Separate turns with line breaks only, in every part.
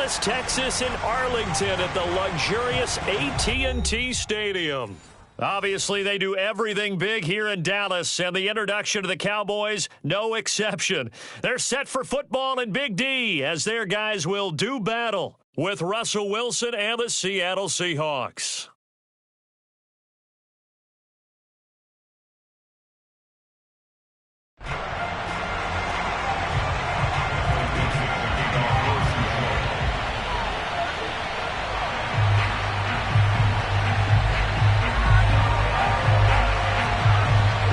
Dallas, Texas, in Arlington at the luxurious AT&T Stadium. Obviously, they do everything big here in Dallas, and the introduction to the Cowboys, no exception. They're set for football in Big D as their guys will do battle with Russell Wilson and the Seattle Seahawks.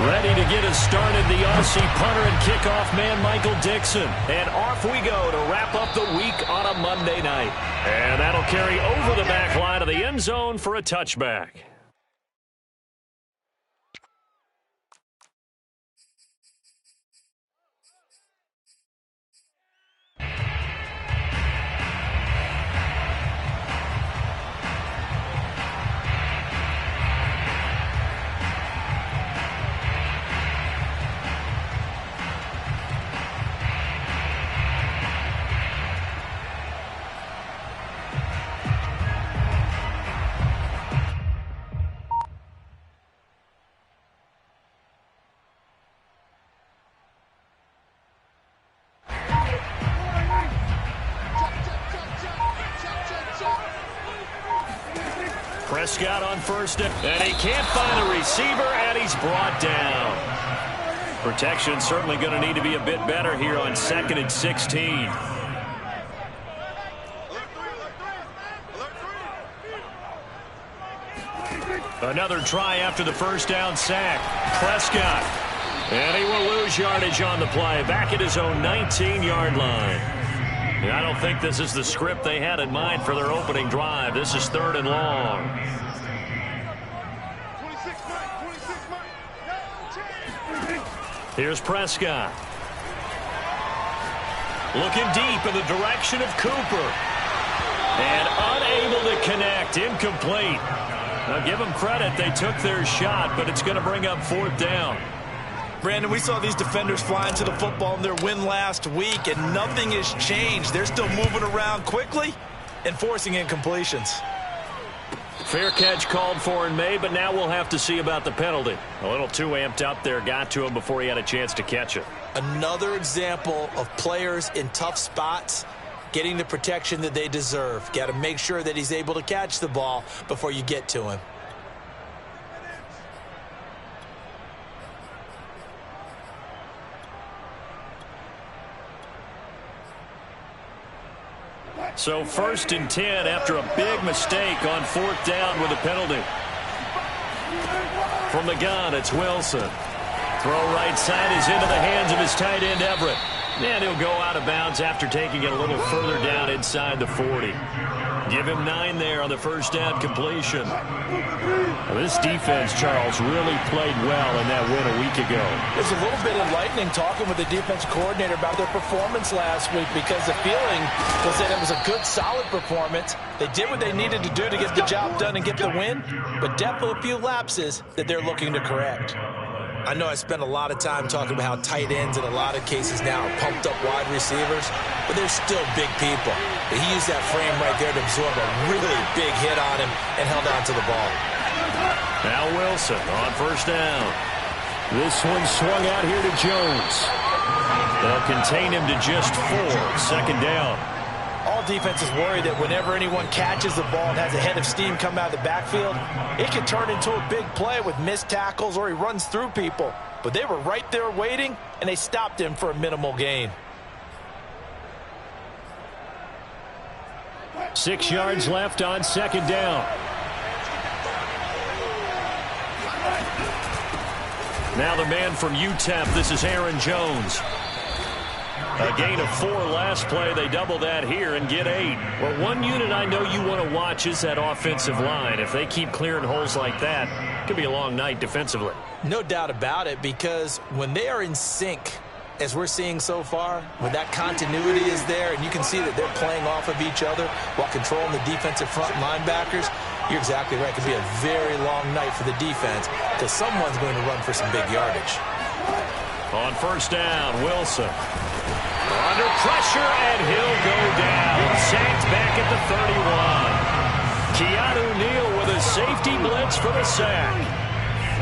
Ready to get us started, the Aussie punter and kickoff man, Michael Dixon. And off we go to wrap up the week on a Monday night. And that'll carry over the back line of the end zone for a touchback. Prescott on first, and he can't find a receiver, and he's brought down. Protection certainly going to need to be a bit better here on 2nd and 16. Another try after the first down sack. Prescott, and he will lose yardage on the play, back at his own 19-yard line. I don't think this is the script they had in mind for their opening drive. This is 3rd and long. Here's Prescott. Looking deep in the direction of Cooper. And unable to connect. Incomplete. Now give them credit. They took their shot, but it's going to bring up 4th down.
Brandon, we saw these defenders flying to the football in their win last week, and nothing has changed. They're still moving around quickly and forcing incompletions.
Fair catch called for and made, but now we'll have to see about the penalty. A little too amped up there, got to him before he had a chance to catch it.
Another example of players in tough spots getting the protection that they deserve. Got to make sure that he's able to catch the ball before you get to him.
So 1st and 10 after a big mistake on 4th down with a penalty. From the gun, it's Wilson. Throw right side is into the hands of his tight end, Everett. And he'll go out of bounds after taking it a little further down inside the 40. Give him 9 there on the first down completion. Well, this defense, Charles, really played well in that win a week ago.
It was a little bit enlightening talking with the defense coordinator about their performance last week, because the feeling was that it was a good, solid performance. They did what they needed to do to get the job done and get the win, but definitely a few lapses that they're looking to correct. I know I spent a lot of time talking about how tight ends in a lot of cases now are pumped up wide receivers, but they're still big people. But he used that frame right there to absorb a really big hit on him and held on to the ball.
Now Wilson on first down. This one swung out here to Jones. They'll contain him to just 4. 2nd down.
All defenses worry that whenever anyone catches the ball and has a head of steam come out of the backfield, it can turn into a big play with missed tackles or he runs through people. But they were right there waiting, and they stopped him for a minimal gain.
6 yards left on 2nd down. Now the man from UTEP, this is Aaron Jones. A gain of 4 last play. They double that here and get 8. Well, one unit I know you want to watch is that offensive line. If they keep clearing holes like that, it could be a long night defensively.
No doubt about it, because when they are in sync, as we're seeing so far, when that continuity is there and you can see that they're playing off of each other while controlling the defensive front linebackers, you're exactly right. It could be a very long night for the defense because someone's going to run for some big yardage.
On first down, Wilson. Under pressure, and he'll go down. Sacked back safety blitz for the sack.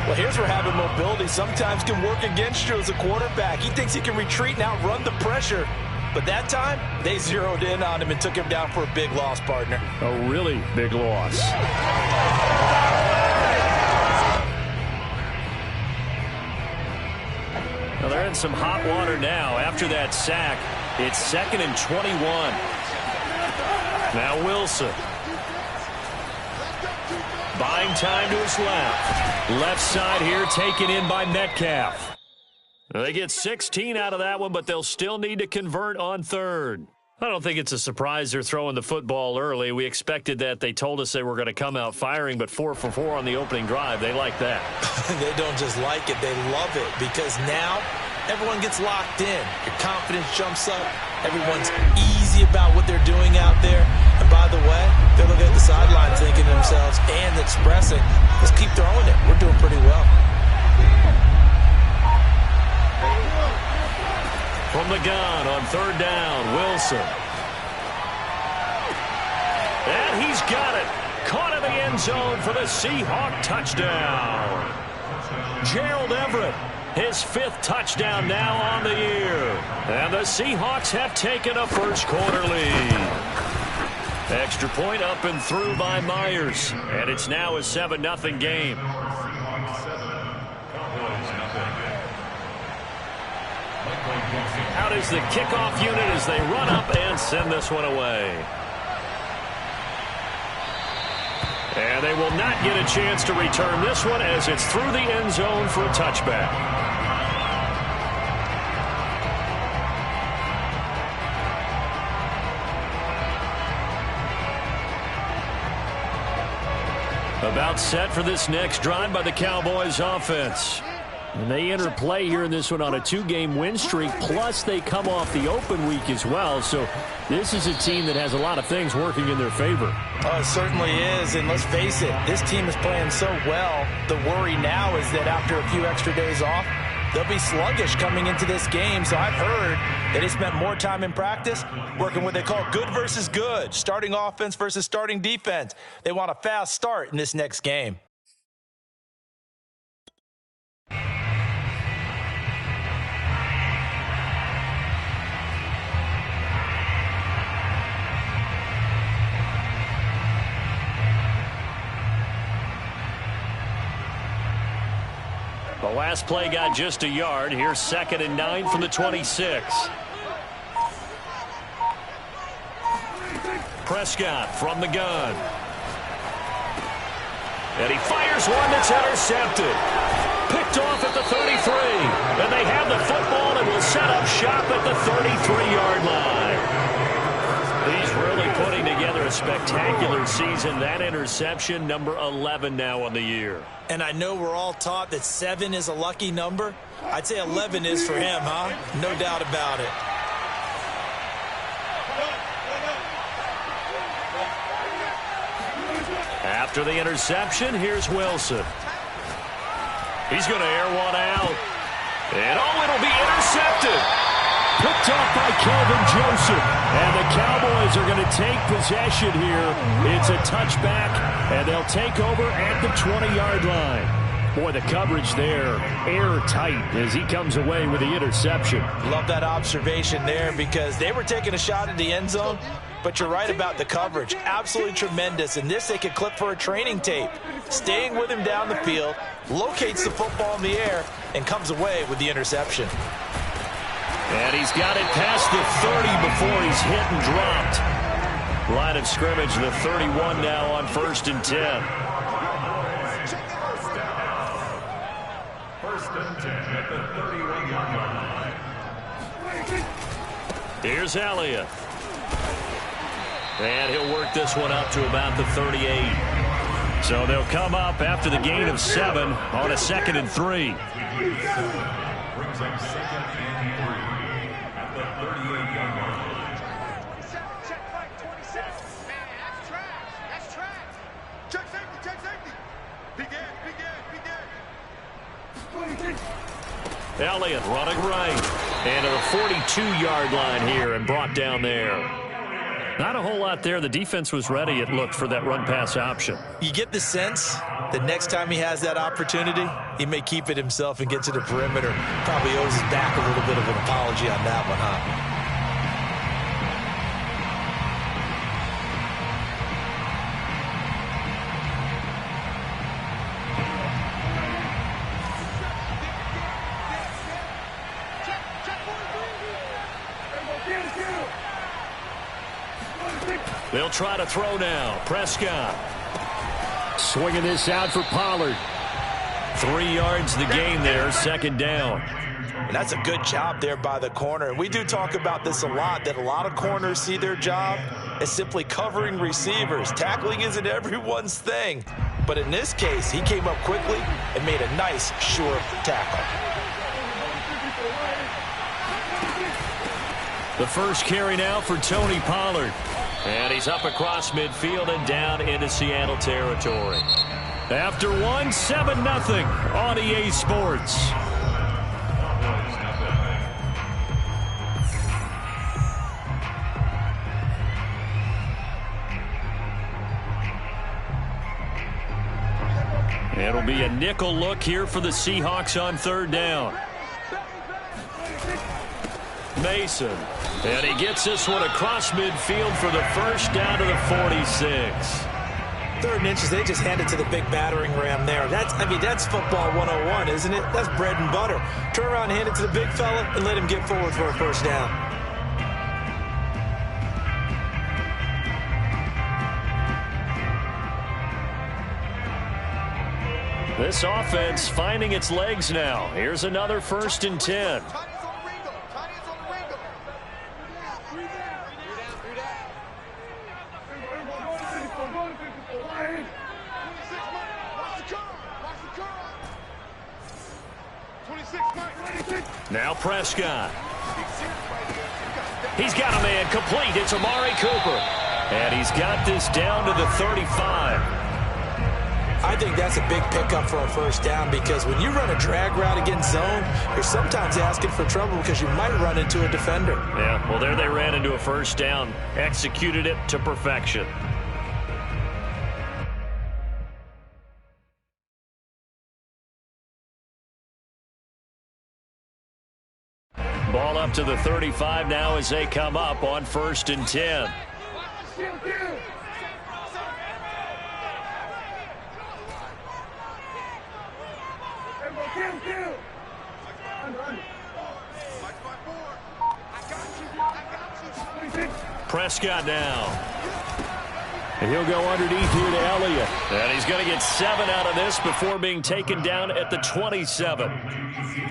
Well, here's where having mobility sometimes can work against you as a quarterback. He thinks he can retreat and outrun the pressure. But that time, they zeroed in on him and took him down for a big loss, partner.
A really big loss. Well, they're in some hot water now. After that sack, it's 2nd and 21. Now Wilson. Buying time to his left. Left side here taken in by Metcalf. They get 16 out of that one, but they'll still need to convert on 3rd. I don't think it's a surprise they're throwing the football early. We expected that. They told us they were going to come out firing, but 4 for 4 on the opening drive. They like that.
They don't just like it. They love it because now everyone gets locked in. Your confidence jumps up. Everyone's easy about what they're doing out there. And by the way, they're looking at the sideline thinking to themselves and expressing, let's keep throwing it. We're doing pretty well.
From the gun on 3rd down, Wilson. And he's got it. Caught in the end zone for the Seahawk touchdown. Gerald Everett, his 5th touchdown now on the year. And the Seahawks have taken a first-quarter lead. Extra point up and through by Myers. And it's now a 7-0 game. Out is the kickoff unit as they run up and send this one away. And they will not get a chance to return this one as it's through the end zone for a touchback. About set for this next drive by the Cowboys offense. And they enter play here in this one on a 2-game win streak, plus they come off the open week as well. So this is a team that has a lot of things working in their favor.
Oh, it certainly is, and let's face it, this team is playing so well. The worry now is that after a few extra days off, they'll be sluggish coming into this game. So I've heard that they spent more time in practice working what they call good versus good, starting offense versus starting defense. They want a fast start in this next game.
The last play got just a yard. Here's 2nd and 9 from the 26. Prescott from the gun. And he fires one that's intercepted. Picked off at the 33. And they have the football and will set up shop at the 33-yard line. He's really putting together a spectacular season. That interception, number 11 now on the year.
And I know we're all taught that 7 is a lucky number. I'd say 11 is for him, huh? No doubt about it.
After the interception, here's Wilson. He's going to air one out. And oh, it'll be intercepted. Picked off by Kelvin Joseph. And the Cowboys are going to take possession here. It's a touchback, and they'll take over at the 20-yard line. Boy, the coverage there, airtight as he comes away with the interception.
Love that observation there because they were taking a shot at the end zone, but you're right about the coverage. Absolutely tremendous. And this they could clip for a training tape. Staying with him down the field, locates the football in the air, and comes away with the interception.
And he's got it past the 30 before he's hit and dropped. Line of scrimmage, the 31 now on 1st and 10.
First and 10 at the 31-yard line.
Here's Elliott. And he'll work this one up to about the 38. So they'll come up after the gain of 7 on a 2nd and 3.
Brings up 2nd and 3 at the 38-yard line.
Check right, 27. Man, that's trash. That's trash. Check safety, check safety. Begin.
Elliott running right. And to the 42-yard line here and brought down there. Not a whole lot there. The defense was ready, it looked, for that run-pass option.
You get the sense that next time he has that opportunity, he may keep it himself and get to the perimeter. Probably owes his back a little bit of an apology on that one, huh?
They'll try to throw now. Prescott. Swinging this out for Pollard. 3 yards the gain there, second down.
And that's a good job there by the corner. And we do talk about this a lot, that a lot of corners see their job as simply covering receivers. Tackling isn't everyone's thing. But in this case, he came up quickly and made a nice, sure tackle.
The first carry now for Tony Pollard. And he's up across midfield and down into Seattle territory. After 7-0 on EA Sports. It'll be a nickel look here for the Seahawks on third down. Mason. And he gets this one across midfield for the first down to the 46.
3rd and inches, they just hand it to the big battering ram there. That's football 101, isn't it? That's bread and butter. Turn around, hand it to the big fella, and let him get forward for a first down.
This offense finding its legs now. Here's another 1st and 10. Now Prescott. He's got a man complete. It's Amari Cooper. And he's got this down to the 35.
I think that's a big pickup for a first down, because when you run a drag route against zone, you're sometimes asking for trouble because you might run into a defender.
Yeah, well, there they ran into a first down. Executed it to perfection. Ball up to the 35 now as they come up on 1st and 10. Prescott now. And he'll go underneath here to Elliott. And he's going to get 7 out of this before being taken down at the 27.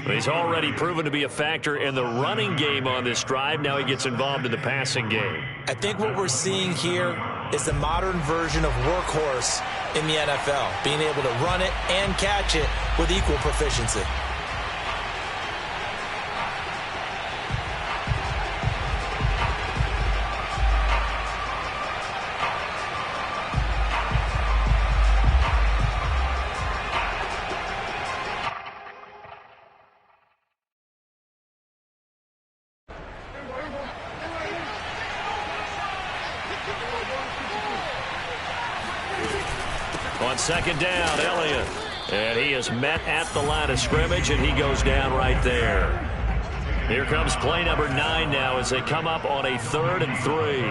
But he's already proven to be a factor in the running game on this drive. Now he gets involved in the passing game.
I think what we're seeing here is the modern version of workhorse in the NFL, being able to run it and catch it with equal proficiency.
On second down, Elliott. And he is met at the line of scrimmage, and he goes down right there. Here comes play number 9 now as they come up on a 3rd and 3.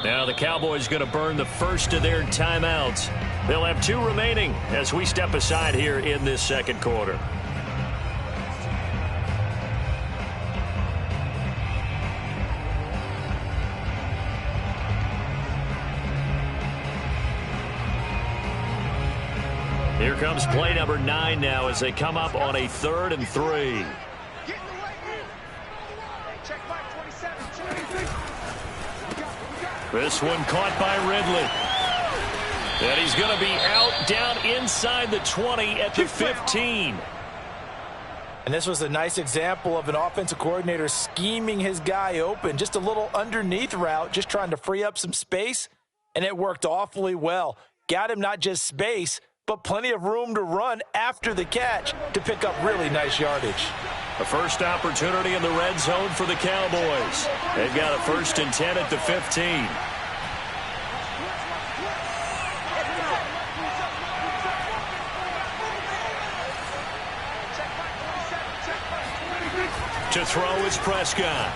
Now the Cowboys going to burn the first of their timeouts. They'll have 2 remaining as we step aside here in this second quarter. Here comes play number 9 now as they come up on a 3rd and 3. This one caught by Ridley. And he's going to be out down inside the 20 at the 15.
And this was a nice example of an offensive coordinator scheming his guy open. Just a little underneath route, just trying to free up some space. And it worked awfully well. Got him not just space, but plenty of room to run after the catch to pick up really nice yardage.
A first opportunity in the red zone for the Cowboys. They've got a 1st and 10 at the 15. To throw is Prescott.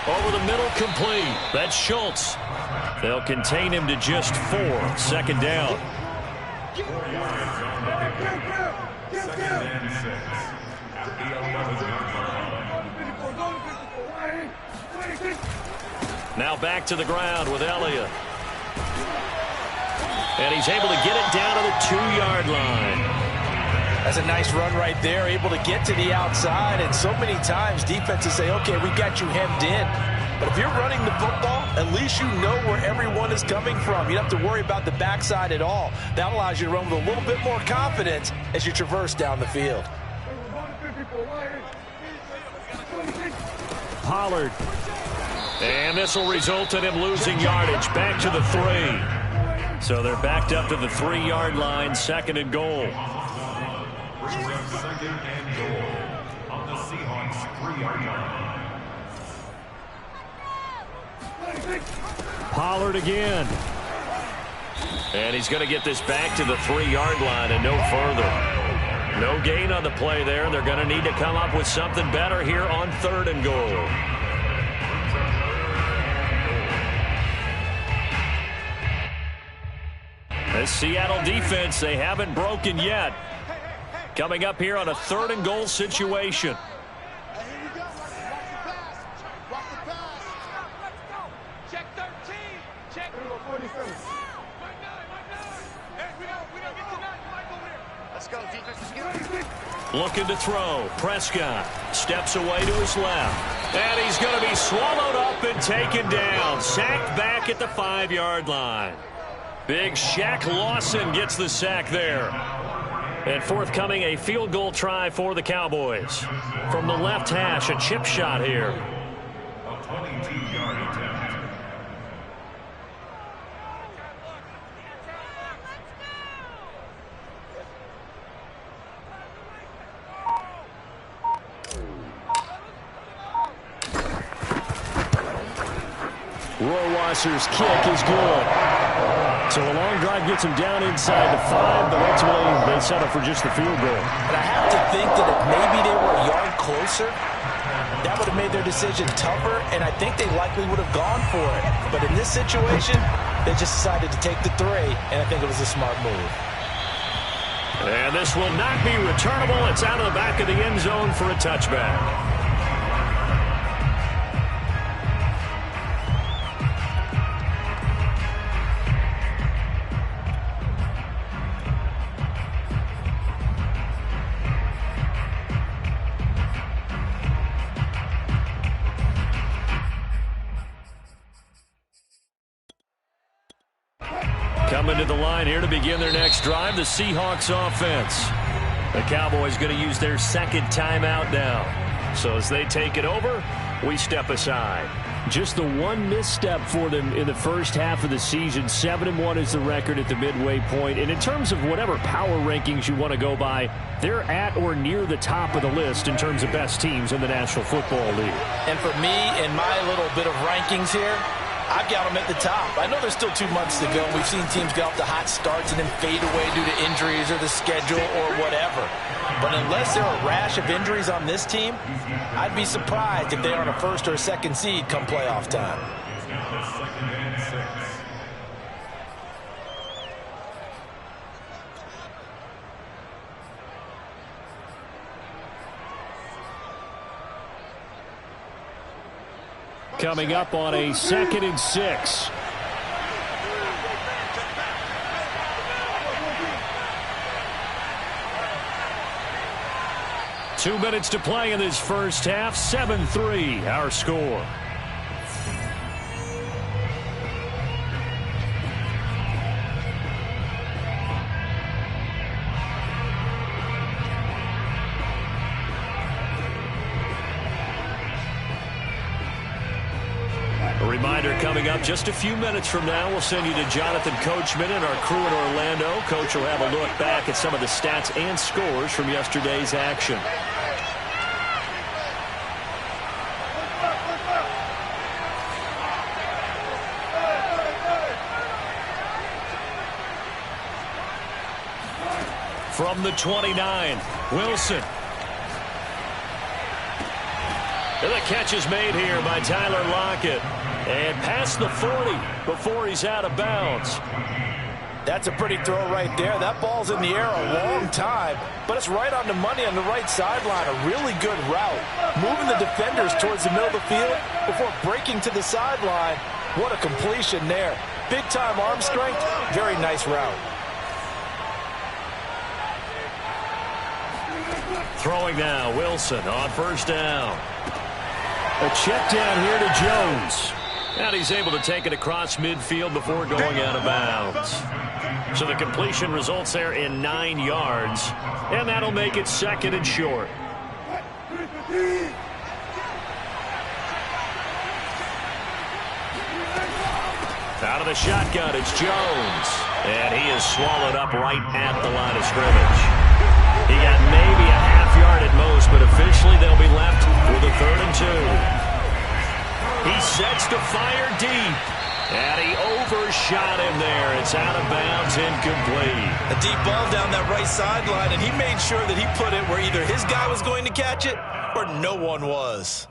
Over the middle, complete. That's Schultz. They'll contain him to just 4. 2nd down.
4 yards on the pickup. 2nd and 6. At the 11-yard line.
Now back to the ground with Elliott. And he's able to get it down to the 2-yard line.
That's a nice run right there, able to get to the outside. And so many times defenses say, okay, we got you hemmed in. But if you're running the football, at least you know where everyone is coming from. You don't have to worry about the backside at all. That allows you to run with a little bit more confidence as you traverse down the field.
Pollard. And this will result in him losing yardage. Back to the 3. So they're backed up to the 3-yard line, 2nd and goal.
Brings up 2nd and goal on the Seahawks 3-yard line.
Pollard again. And he's going to get this back to the 3-yard line and no further. No gain on the play there. They're going to need to come up with something better here on 3rd and goal. This Seattle defense, they haven't broken yet. Coming up here on a 3rd and goal situation.
Check 13. Check. Let's go, defense.
Looking to throw. Prescott steps away to his left. And he's going to be swallowed up and taken down. Sacked back at the 5-yard line. Big Shaq Lawson gets the sack there. And forthcoming, a field goal try for the Cowboys. From the left hash, a chip shot here.
A 22-yard attempt.
Rohrwasser's kick is good. So a long drive gets him down inside the 5, but ultimately they settle for just the field goal.
And I have to think that if maybe they were a yard closer, that would have made their decision tougher, and I think they likely would have gone for it. But in this situation, they just decided to take the 3, and I think it was a smart move.
And this will not be returnable. It's out of the back of the end zone for a touchback. Coming to the line here to begin their next drive, the Seahawks offense. The Cowboys going to use their 2nd timeout now. So as they take it over, we step aside. Just the one misstep for them in the first half of the season. 7-1 is the record at the midway point. And in terms of whatever power rankings you want to go by, they're at or near the top of the list in terms of best teams in the National Football League.
And for me, in my little bit of rankings here, I've got them at the top. I know there's still 2 months to go. We've seen teams get off to hot starts and then fade away due to injuries or the schedule or whatever. But unless there are a rash of injuries on this team, I'd be surprised if they're on a 1st or 2nd seed come playoff time.
It's now the 2nd and 6.
Coming up on a 2nd and 6. Two minutes to play in this first half. 7-3, our score. A reminder coming up just a few minutes from now, we'll send you to Jonathan Coachman and our crew in Orlando. Coach will have a look back at some of the stats and scores from yesterday's action. From the 29, Wilson. And the catch is made here by Tyler Lockett. And past the 40 before he's out of bounds.
That's a pretty throw right there. That ball's in the air a long time, but it's right on the money on the right sideline. A really good route. Moving the defenders towards the middle of the field before breaking to the sideline. What a completion there. Big-time arm strength. Very nice route.
Throwing now, Wilson on first down. A check down here to Jones. And he's able to take it across midfield before going out of bounds. So the completion results there in 9 yards. And that'll make it 2nd and short. Out of the shotgun, it's Jones. And he is swallowed up right at the line of scrimmage. He got maybe a half yard at most, but officially they'll be left with a 3rd and 2. He sets to fire deep. And he overshot him there. It's out of bounds, incomplete.
A deep ball down that right sideline, and he made sure that he put it where either his guy was going to catch it or no one was.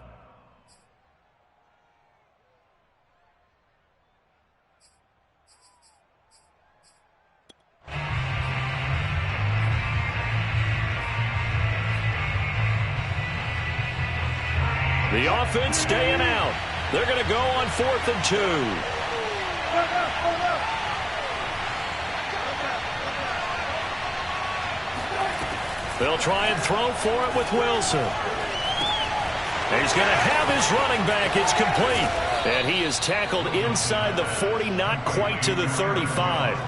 The offense staying out. They're going to go on 4th and 2. They'll try and throw for it with Wilson. He's going to have his running back. It's complete. And he is tackled inside the 40, not quite to the 35.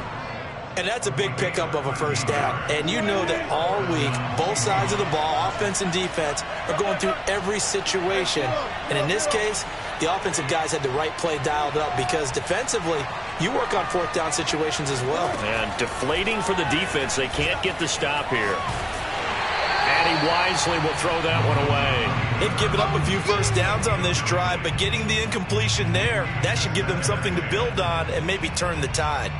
And that's a big pickup of a first down. And you know that all week, both sides of the ball, offense and defense, are going through every situation. And in this case, the offensive guys had the right play dialed up because defensively, you work on 4th down situations as well.
And deflating for the defense. They can't get the stop here. And he wisely will throw that one away.
They've given up a few first downs on this drive, but getting the incompletion there, that should give them something to build on and maybe turn the tide.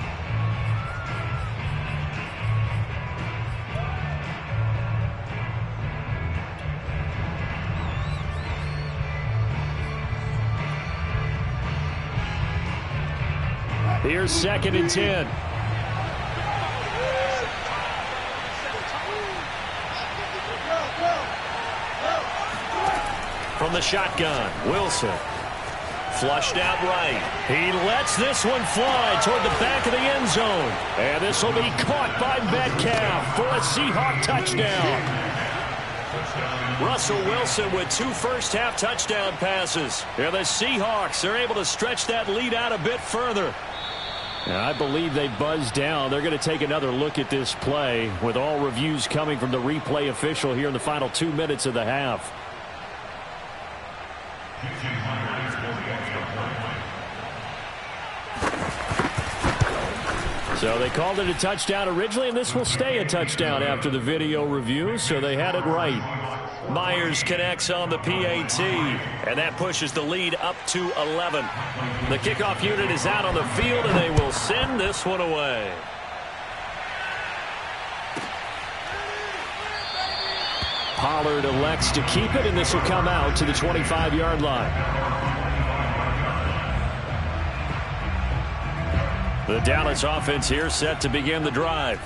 Here's 2nd and 10. From the shotgun, Wilson. Flushed out right. He lets this one fly toward the back of the end zone. And this will be caught by Metcalf for a Seahawk touchdown. Russell Wilson with 2 first-half touchdown passes. And the Seahawks are able to stretch that lead out a bit further. And I believe they buzzed down. They're going to take another look at this play with all reviews coming from the replay official here in the final 2 minutes of the half. So they called it a touchdown originally, and this will stay a touchdown after the video review, so they had it right. Myers connects on the PAT, and that pushes the lead up to 11. The kickoff unit is out on the field, and they will send this one away. Pollard elects to keep it, and this will come out to the 25-yard line. The Dallas offense here set to begin the drive.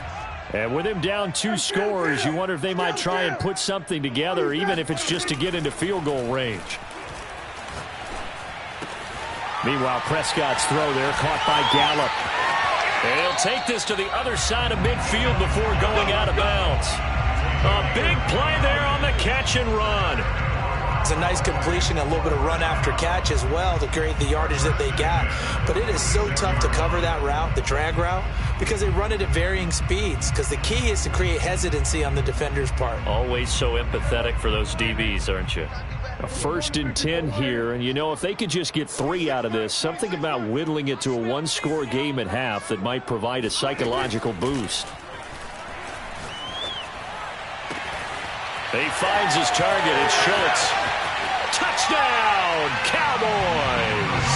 And with him down 2 scores, you wonder if they might try and put something together, even if it's just to get into field goal range. Meanwhile, Prescott's throw there caught by Gallup. And he'll take this to the other side of midfield before going out of bounds. A big play there on the catch and run.
It's a nice completion, a little bit of run after catch as well to create the yardage that they got. But it is so tough to cover that route, the drag route, because they run it at varying speeds. Because the key is to create hesitancy on the defender's part.
Always so empathetic for those DBs, aren't you? A 1st and 10 here, and you know, if they could just get 3 out of this, something about whittling it to a 1-score game at half that might provide a psychological boost. He finds his target. It's Schultz. Touchdown, Cowboys!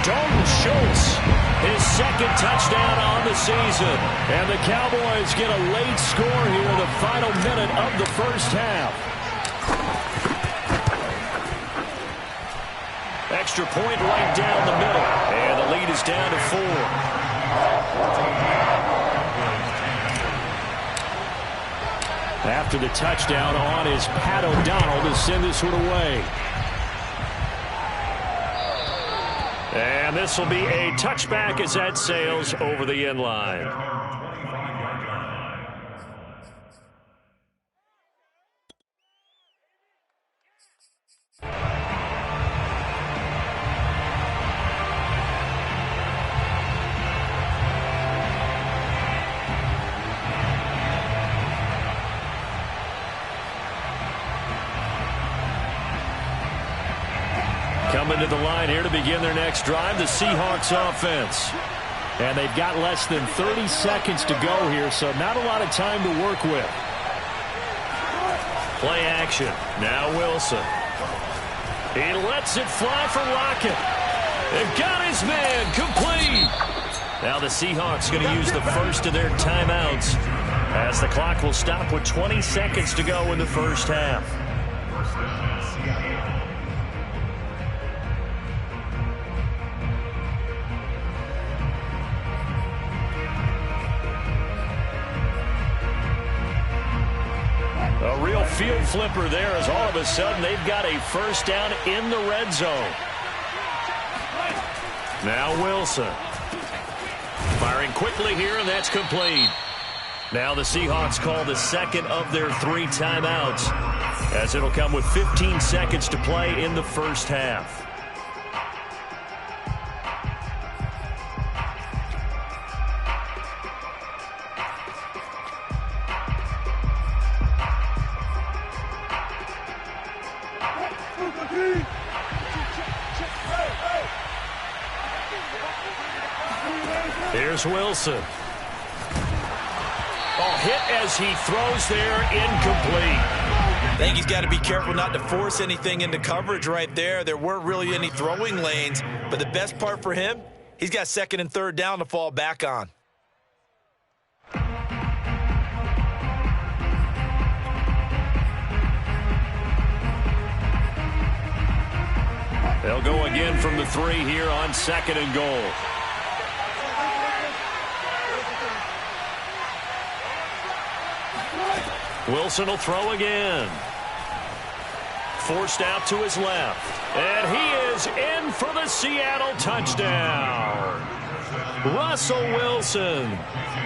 Dalton Schultz His second touchdown on the season. And the Cowboys get a late score here in the final minute of the first half. Extra point right down the middle. And the lead is down to 4. After the touchdown on is Pat O'Donnell to send this one away. And this will be a touchback as that sails over the end line. Coming to the line here to begin their next drive, the Seahawks offense. And they've got less than 30 seconds to go here, so not a lot of time to work with. Play action. Now Wilson. He lets it fly for Lockett. They've got his man complete. Now the Seahawks going to use the first of their timeouts as the clock will stop with 20 seconds to go in the first half. A real field flipper there as all of a sudden they've got a first down in the red zone. Now Wilson. Firing quickly here, and that's complete. Now the Seahawks call the second of their 3 timeouts as it'll come with 15 seconds to play in the first half. Here's Wilson. Oh, hit as he throws there, incomplete.
I think he's got to be careful not to force anything into coverage right there. There weren't really any throwing lanes, but the best part for him, he's got second and third down to fall back on.
They'll go again from the 3 here on second and goal. Wilson will throw again. Forced out to his left. And he is in for the Seattle touchdown. Russell Wilson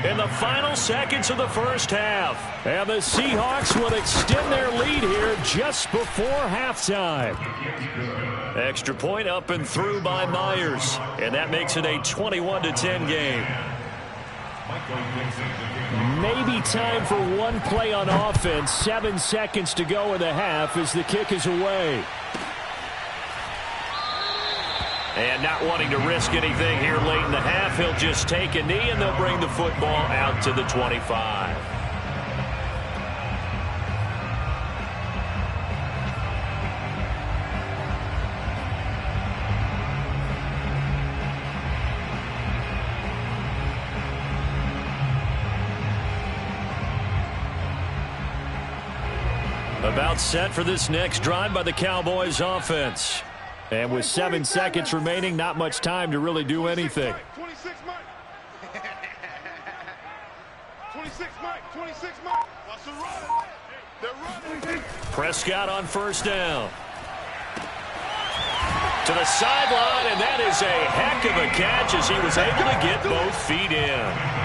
in the final seconds of the first half. And the Seahawks will extend their lead here just before halftime. Extra point up and through by Myers. And that makes it a 21-10 game. Maybe time for one play on offense. 7 seconds to go in the half as the kick is away. And not wanting to risk anything here late in the half, he'll just take a knee and they'll bring the football out to the 25. About set for this next drive by the Cowboys offense. And with 7 seconds remaining, not much time to really do anything.
26 Mike. 26 Mike. 26 Mike. Watch the run. They're running.
Prescott on first down. To the sideline, and that is a heck of a catch as he was able to get both feet in.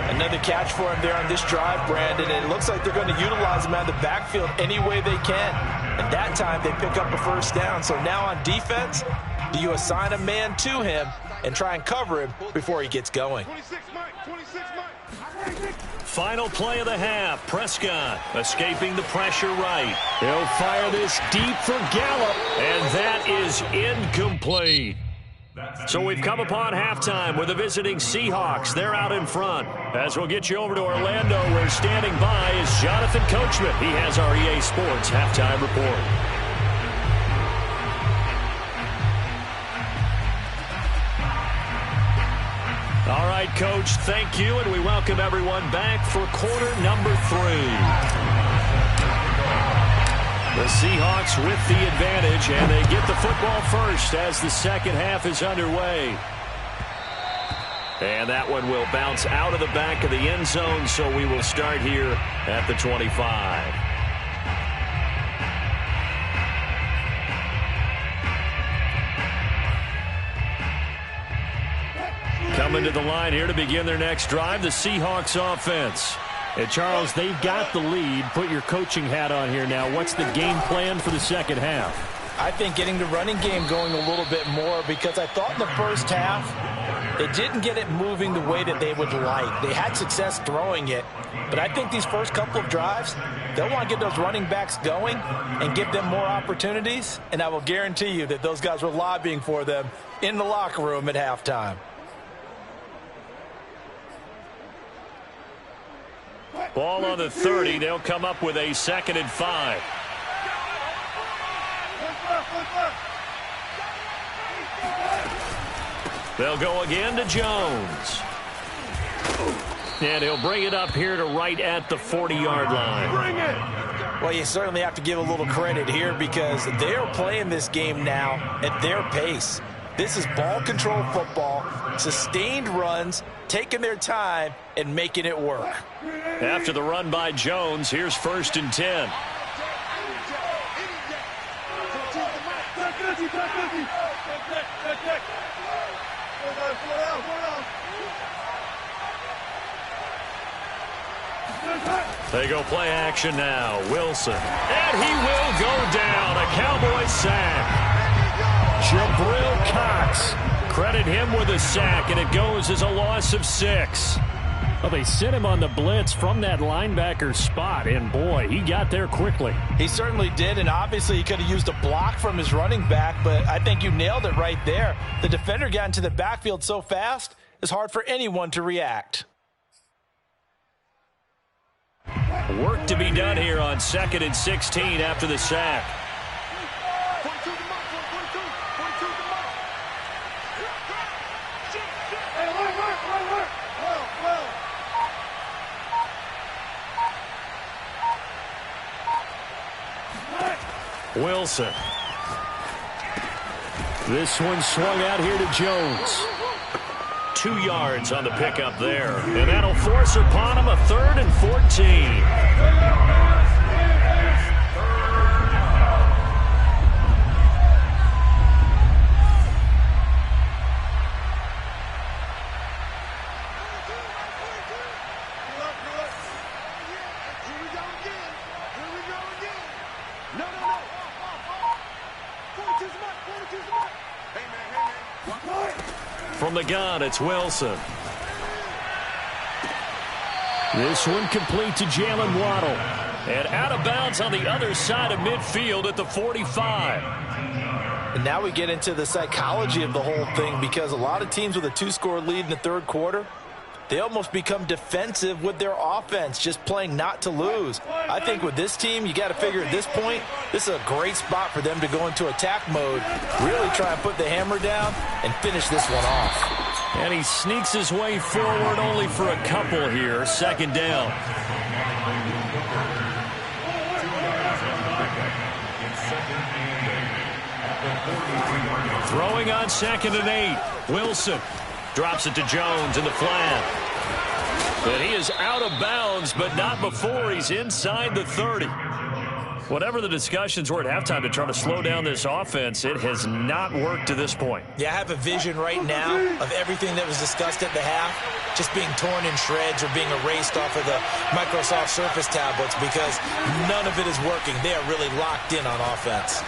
Another catch for him there on this drive, Brandon, and it looks like they're going to utilize him out of the backfield any way they can. And that time they pick up a first down. So now on defense, do you assign a man to him and try and cover him before he gets going?
26 Mike. 26 Mike.
Final play of the half. Prescott escaping the pressure right. He'll fire this deep for Gallup, and that is incomplete. So we've come upon halftime with the visiting Seahawks. They're out in front. As we'll get you over to Orlando, where standing by is Jonathan Coachman. He has our EA Sports halftime report. right, Coach. Thank you, and we welcome everyone back for quarter number 3. The Seahawks with the advantage, and they get the football first as the second half is underway. And that one will bounce out of the back of the end zone, so we will start here at the 25. Coming to the line here to begin their next drive, the Seahawks offense. And Charles, they've got the lead. Put your coaching hat on here now. What's the game plan for the second half?
I think getting the running game going a little bit more, because I thought in the first half they didn't get it moving the way that they would like. They had success throwing it, but I think these first couple of drives, they'll want to get those running backs going and give them more opportunities, and I will guarantee you that those guys were lobbying for them in the locker room at halftime.
Ball on the 30. They'll come up with a 2nd and 5. They'll go again to Jones. And he'll bring it up here to right at the 40-yard line.
Well, you certainly have to give a little credit here because they're playing this game now at their pace. This is ball control football, sustained runs, taking their time and making it work.
After the run by Jones, here's 1st and 10. They go play action now. Wilson. And he will go down. A Cowboy sack. Jabril Cox. Credit him with a sack, and it goes as a loss of 6. Well, they sent him on the blitz from that linebacker spot, and boy, he got there quickly.
He certainly did, and obviously he could have used a block from his running back, but I think you nailed it right there. The defender got into the backfield so fast, it's hard for anyone to react.
Work to be done here on 2nd and 16 after the sack. Wilson. This one swung out here to Jones. 2 yards on the pickup there. And that'll force upon him a 3rd and 14. From the gun, it's Wilson. This one complete to Jalen Waddle. And out of bounds on the other side of midfield at the 45.
And now we get into the psychology of the whole thing, because a lot of teams with a 2-score lead in the 3rd quarter, they almost become defensive with their offense, just playing not to lose. I think with this team, you got to figure at this point, this is a great spot for them to go into attack mode, really try and put the hammer down and finish this one off.
And he sneaks his way forward only for a couple here. 2nd down. Throwing on 2nd and 8. Wilson. Drops it to Jones in the flat. And he is out of bounds, but not before he's inside the 30. Whatever the discussions were at halftime to try to slow down this offense, it has not worked to this point.
Yeah, I have a vision right now of everything that was discussed at the half just being torn in shreds or being erased off of the Microsoft Surface tablets, because none of it is working. They are really locked in on offense.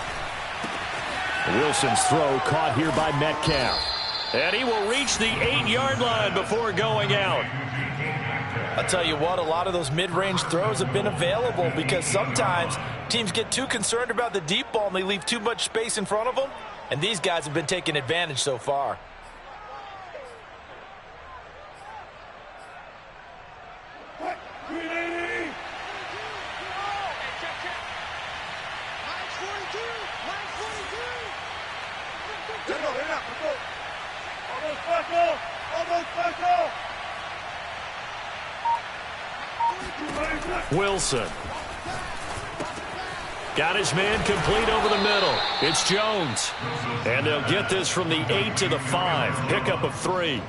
Wilson's throw caught here by Metcalf. And he will reach the 8-yard line before going out.
I'll tell you what, a lot of those mid-range throws have been available, because sometimes teams get too concerned about the deep ball and they leave too much space in front of them, and these guys have been taking advantage so far.
Almost special!
Wilson. Got his man complete over the middle. It's Jones. And they'll get this from the 8 to the 5. Pickup of 3.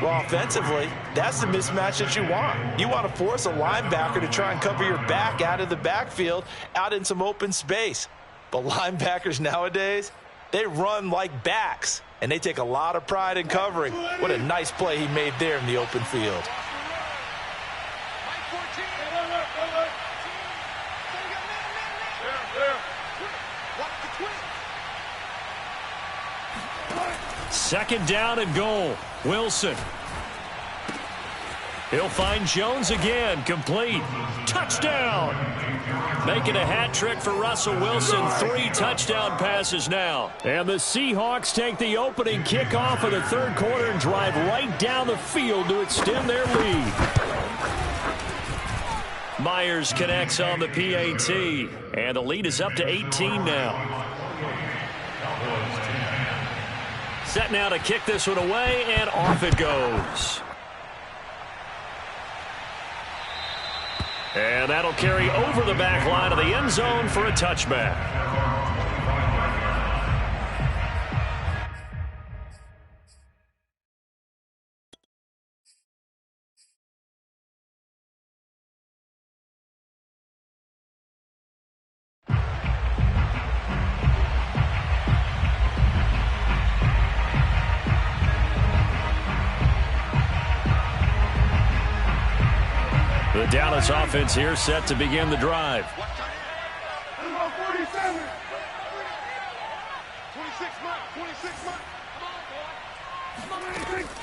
Well, offensively, that's the mismatch that you want. You want to force a linebacker to try and cover your back out of the backfield, out in some open space. But linebackers nowadays, they run like backs, and they take a lot of pride in covering. What a nice play he made there in the open field.
Second down and goal. Wilson. He'll find Jones again. Complete. Touchdown. Making a hat trick for Russell Wilson. 3 touchdown passes now. And the Seahawks take the opening kickoff of the third quarter and drive right down the field to extend their lead. Myers connects on the PAT. And the lead is up to 18 now. Set now to kick this one away, and off it goes. And that'll carry over the back line of the end zone for a touchback. The Dallas offense here set to begin the drive.
47. 26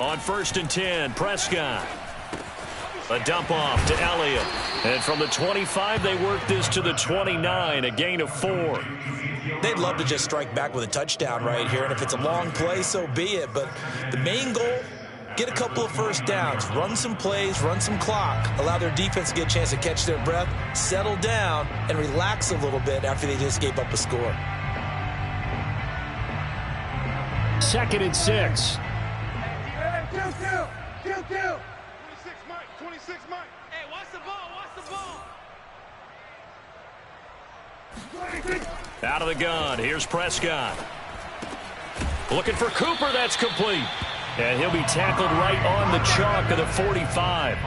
On 1st and 10, Prescott. A dump off to Elliott. And from the 25, they work this to the 29, a gain of 4.
They'd love to just strike back with a touchdown right here, and if it's a long play, so be it. But the main goal, get a couple of first downs, run some plays, run some clock, allow their defense to get a chance to catch their breath, settle down, and relax a little bit after they just gave up a score.
2nd and 6.
Kill. 26 Mike. 26 Mike. Hey, watch the ball.
Out of the gun. Here's Prescott. Looking for Cooper. That's complete. And he'll be tackled right on the chalk of the 45.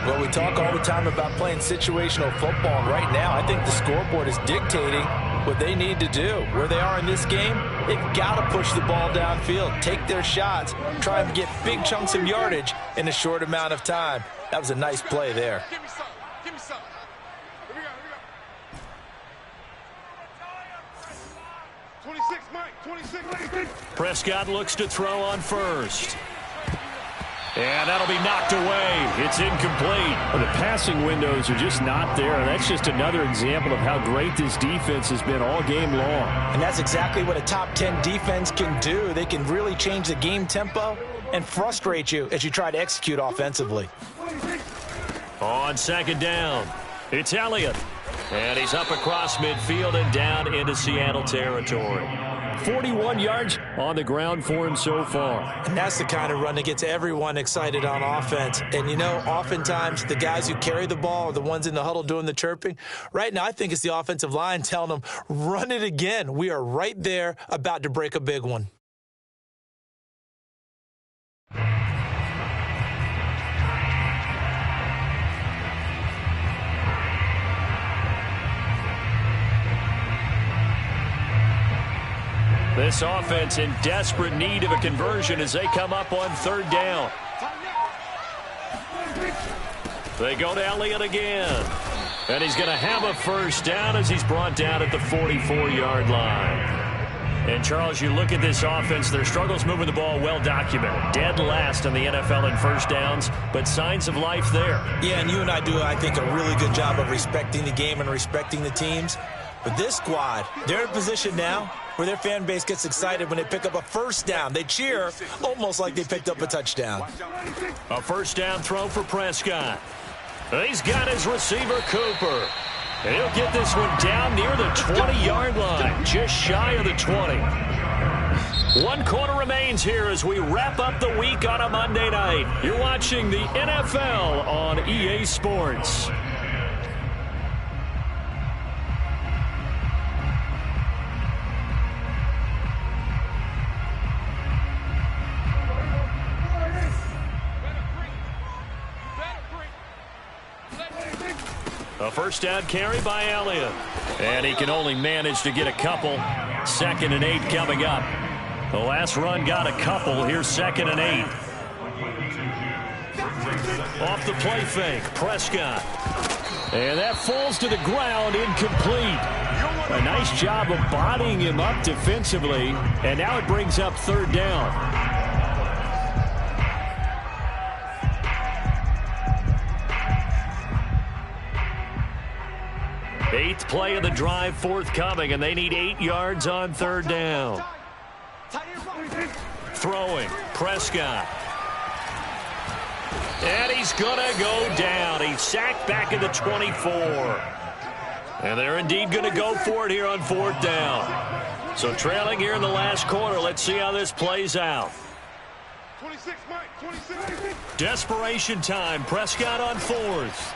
Well, we talk all the time about playing situational football, and right now I think the scoreboard is dictating what they need to do. Where they are in this game, they've got to push the ball downfield, take their shots, try and get big chunks of yardage in a short amount of time. That was a nice play there.
Give me some. Here we go. 26 Mike. 26.
Prescott looks to throw on 1st. And that'll be knocked away. It's incomplete.
Well, the passing windows are just not there. That's just another example of how great this defense has been all game long.
And that's exactly what a top 10 defense can do. They can really change the game tempo and frustrate you as you try to execute offensively.
On 2nd down, it's Elliott. And he's up across midfield and down into Seattle territory.
41 yards on the ground for him so far.
And that's the kind of run that gets everyone excited on offense. And, you know, oftentimes the guys who carry the ball are the ones in the huddle doing the chirping. Right now, I think it's the offensive line telling them, run it again. We are right there about to break a big one.
This offense in desperate need of a conversion as they come up on 3rd down. They go to Elliott again. And he's going to have a first down as he's brought down at the 44-yard line. And, Charles, you look at this offense, their struggles moving the ball well documented. Dead last in the NFL in first downs, but signs of life there.
Yeah, and you and I do, I think, a really good job of respecting the game and respecting the teams. But this squad, they're in a position now where their fan base gets excited when they pick up a first down. They cheer almost like they picked up a touchdown.
A first down throw for Prescott. He's got his receiver, Cooper. And he'll get this one down near the 20-yard line, just shy of the 20. 1 quarter remains here as we wrap up the week on a Monday night. You're watching the NFL on EA Sports. A first down carry by Elliott. And he can only manage to get a couple. 2nd and 8 coming up. The last run got a couple. Here's 2nd and 8. Off the play fake. Prescott. And that falls to the ground, incomplete. A nice job of bodying him up defensively. And now it brings up 3rd down. 8th play of the drive forthcoming, and they need 8 yards on 3rd down. Throwing, Prescott. And he's going to go down. He's sacked back at the 24. And they're indeed going to go for it here on 4th down. So trailing here in the last quarter. Let's see how this plays out.
26, Mike, 26.
Desperation time. Prescott on 4th.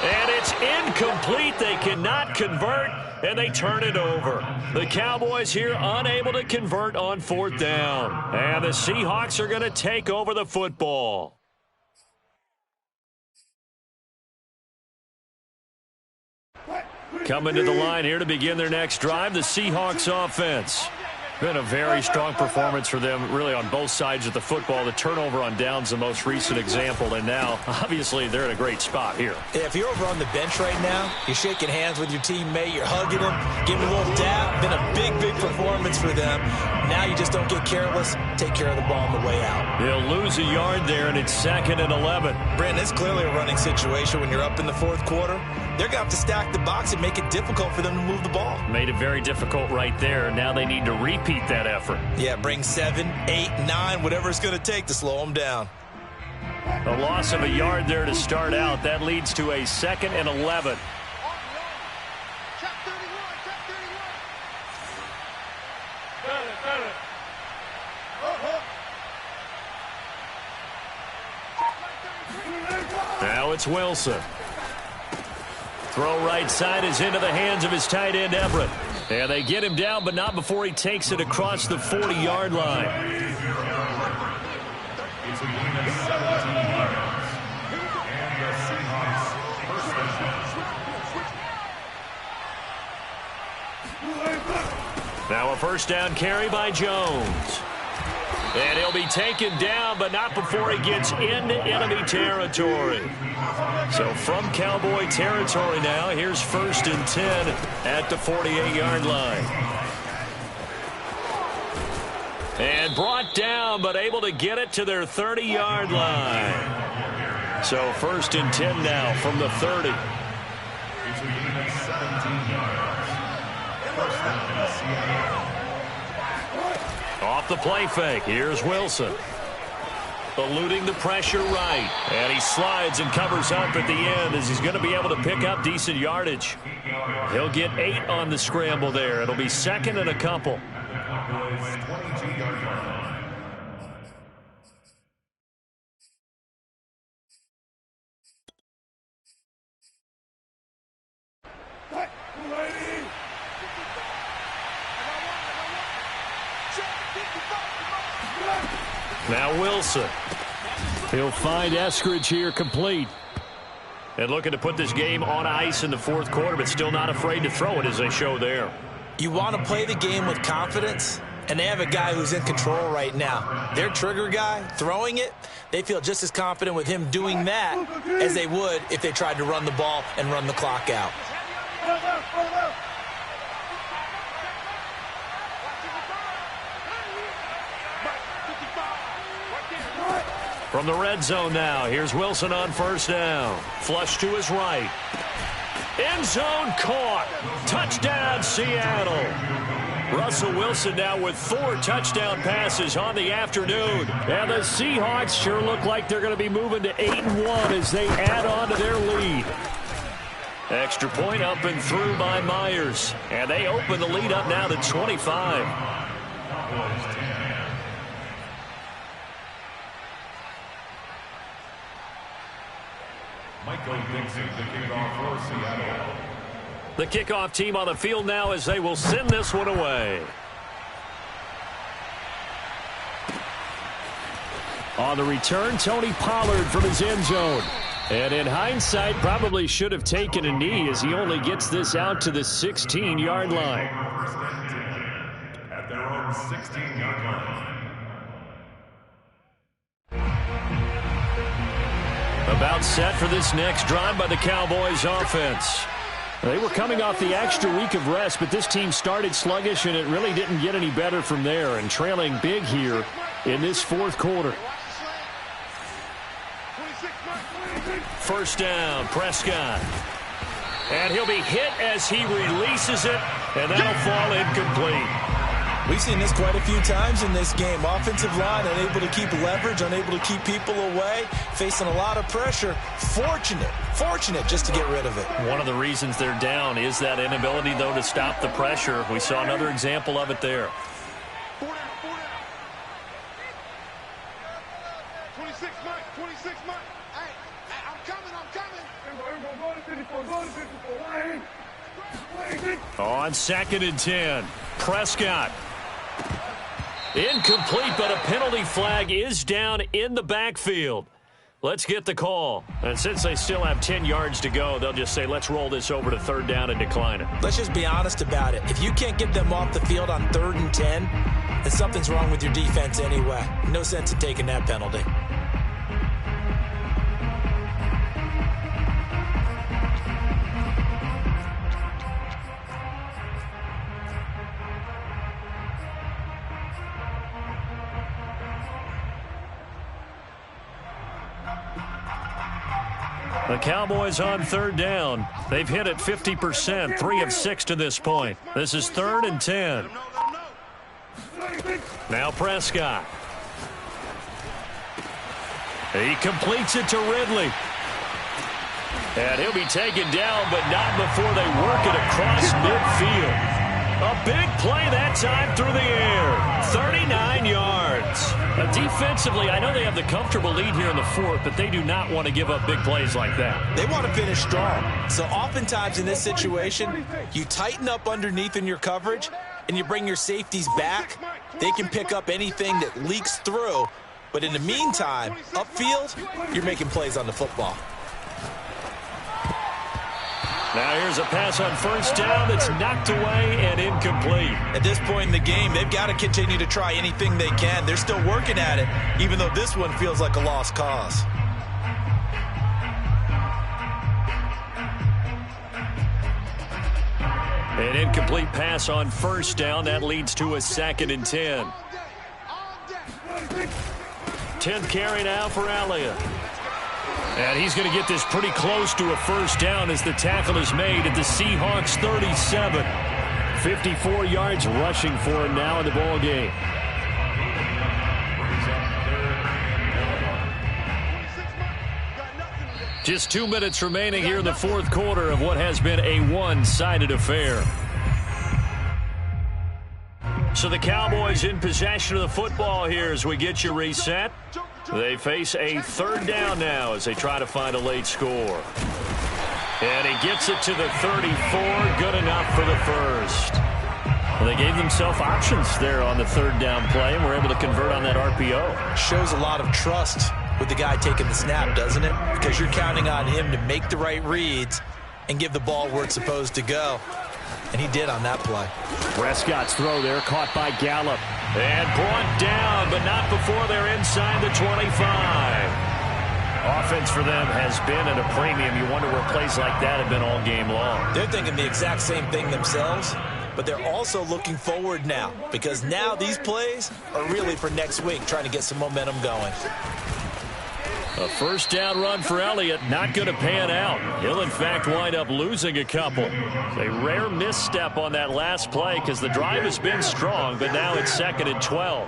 And it's incomplete. They cannot convert, and they turn it over. The Cowboys here unable to convert on 4th down. And the Seahawks are going to take over the football. Coming to the line here to begin their next drive, the Seahawks offense. Been a very strong performance for them, really, on both sides of the football. The turnover on downs, the most recent example, and now, obviously, they're in a great spot here.
Yeah, if you're over on the bench right now, you're shaking hands with your teammate, you're hugging him, giving a little dab. Been a big, big performance for them. Now you just don't get careless. Take care of the ball on the way out.
They'll lose a yard there, and it's 2nd and 11.
Brandon, it's clearly a running situation when you're up in the 4th quarter. They're going to have to stack the box and make it difficult for them to move the ball.
Made it very difficult right there. Now they need to repeat that effort.
Yeah, bring 7, 8, 9, whatever it's going to take to slow them down.
A loss of a yard there to start out. That leads to a 2nd and 11.
Check 31, check 31.
Now it's Wilson. Throw right side is into the hands of his tight end, Everett. And they get him down, but not before he takes it across the 40-yard line.
It's a gain of 17 yards. And the Seahawks first down.
Now a first down carry by Jones. And he'll be taken down, but not before he gets into enemy territory. So from Cowboy territory now, here's 1st and 10 at the 48-yard line. And brought down, but able to get it to their 30-yard line. So 1st and 10 now from the 30.
It's a gain of 17 yards. First down, Seattle.
Off the play fake, here's Wilson. Eluding the pressure right. And he slides and covers up at the end as he's going to be able to pick up decent yardage. He'll get 8 on the scramble there. It'll be 2nd and a couple. Now Wilson. He'll find Eskridge here complete. And looking to put this game on ice in the 4th quarter, but still not afraid to throw it as they show there.
You want to play the game with confidence, and they have a guy who's in control right now. Their trigger guy, throwing it, they feel just as confident with him doing that as they would if they tried to run the ball and run the clock out.
From the red zone now, here's Wilson on 1st down. Flush to his right. End zone caught. Touchdown, Seattle. Russell Wilson now with 4 touchdown passes on the afternoon. And the Seahawks sure look like they're going to be moving to 8-1 as they add on to their lead. Extra point up and through by Myers. And they open the lead up now to 25. The kickoff team on the field now as they will send this one away. On the return, Tony Pollard from his end zone. And in hindsight, probably should have taken a knee as he only gets this out to the 16-yard line.
At their own 16-yard line.
About set for this next drive by the Cowboys offense. They were coming off the extra week of rest, but this team started sluggish, and it really didn't get any better from there, and trailing big here in this fourth quarter. First down, Prescott. And he'll be hit as he releases it, and that'll fall incomplete.
We've seen this quite a few times in this game. Offensive line unable to keep leverage, unable to keep people away, facing a lot of pressure. Fortunate just to get rid of it.
One of the reasons they're down is that inability, though, to stop the pressure. We saw another example of it there.
26 Mike. Hey, I'm coming.
On 2nd and 10, Prescott. Incomplete, but a penalty flag is down in the backfield. Let's get the call. And since they still have 10 yards to go, they'll just say, let's roll this over to third down and decline it.
Let's just be honest about it. If you can't get them off the field on 3rd and 10, then something's wrong with your defense anyway. No sense in taking that penalty.
The Cowboys on 3rd down. They've hit it 50%, 3 of 6 to this point. This is 3rd and 10. Now Prescott. He completes it to Ridley. And he'll be taken down, but not before they work it across midfield. A big play that time through the air. 39 yards. Defensively, I know they have the comfortable lead here in the 4th, but they do not want to give up big plays like that.
They want to finish strong. So oftentimes in this situation, you tighten up underneath in your coverage, and you bring your safeties back. They can pick up anything that leaks through. But in the meantime, upfield, you're making plays on the football.
Now here's a pass on 1st down that's knocked away and incomplete.
At this point in the game, they've got to continue to try anything they can. They're still working at it, even though this one feels like a lost cause.
An incomplete pass on 1st down. That leads to a 2nd and 10. 10th carry now for Elliott. And he's going to get this pretty close to a 1st down as the tackle is made at the Seahawks 37. 54 yards rushing for him now in the ball game. Just 2 minutes remaining here in the 4th quarter of what has been a one-sided affair. So the Cowboys in possession of the football here as we get you reset. They face a 3rd down now as they try to find a late score. And he gets it to the 34. Good enough for the 1st. Well, they gave themselves options there on the 3rd down play and were able to convert on that RPO.
Shows a lot of trust with the guy taking the snap, doesn't it? Because you're counting on him to make the right reads and give the ball where it's supposed to go. And he did on that play.
Prescott's throw there caught by Gallup.
And brought down, but not before they're inside the 25. Offense for them has been at a premium. You wonder where plays like that have been all game long.
They're thinking the exact same thing themselves, but they're also looking forward now because now these plays are really for next week, trying to get some momentum going.
A 1st down run for Elliott, not going to pan out. He'll, in fact, wind up losing a couple. A rare misstep on that last play because the drive has been strong, but now it's 2nd and 12.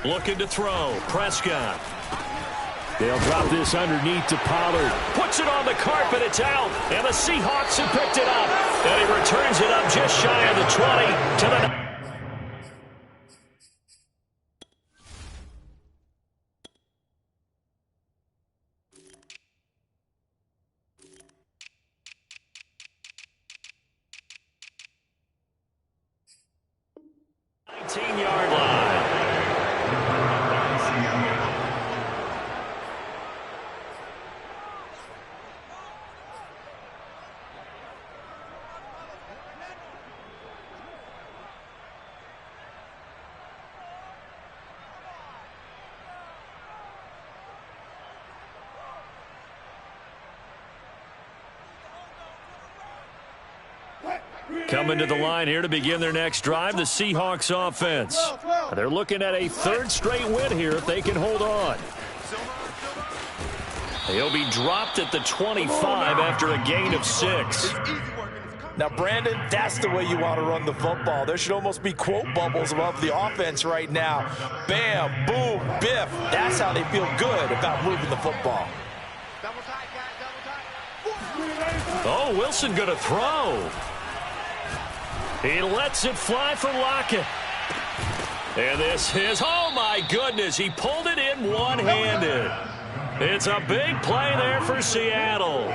Looking to throw. Prescott.
They'll drop this underneath to Pollard.
Puts it on the carpet. It's out. And the Seahawks have picked it up. And he returns it up just shy of the 20 to the 18-yard line. Coming to the line here to begin their next drive, the Seahawks offense. They're looking at a third straight win here if they can hold on. He'll be dropped at the 25 after a gain of 6.
Now, Brandon, that's the way you want to run the football. There should almost be quote bubbles above the offense right now. Bam, boom, biff. That's how they feel good about moving the football.
Oh, Wilson going to throw. He lets it fly for Lockett. And this is, oh my goodness, he pulled it in one-handed. It's a big play there for Seattle.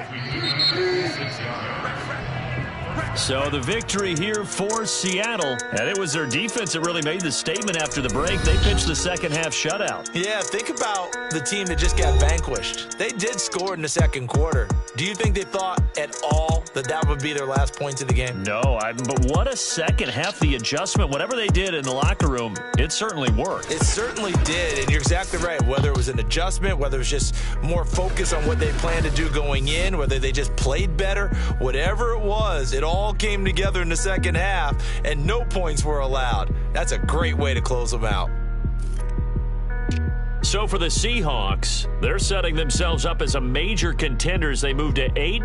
So the victory here for Seattle, and it was their defense that really made the statement after the break. They pitched the second-half shutout.
Yeah, think about the team that just got vanquished. They did score in the second quarter. Do you think they thought at all that that would be their last points of the game?
No, but what a second half. The adjustment, whatever they did in the locker room, it certainly worked.
It certainly did, and you're exactly right. Whether it was an adjustment, whether it was just more focus on what they planned to do going in, whether they just played better, whatever it was, it all came together in the second half, and no points were allowed. That's a great way to close them out.
So for the Seahawks, they're setting themselves up as a major contender as they move to 8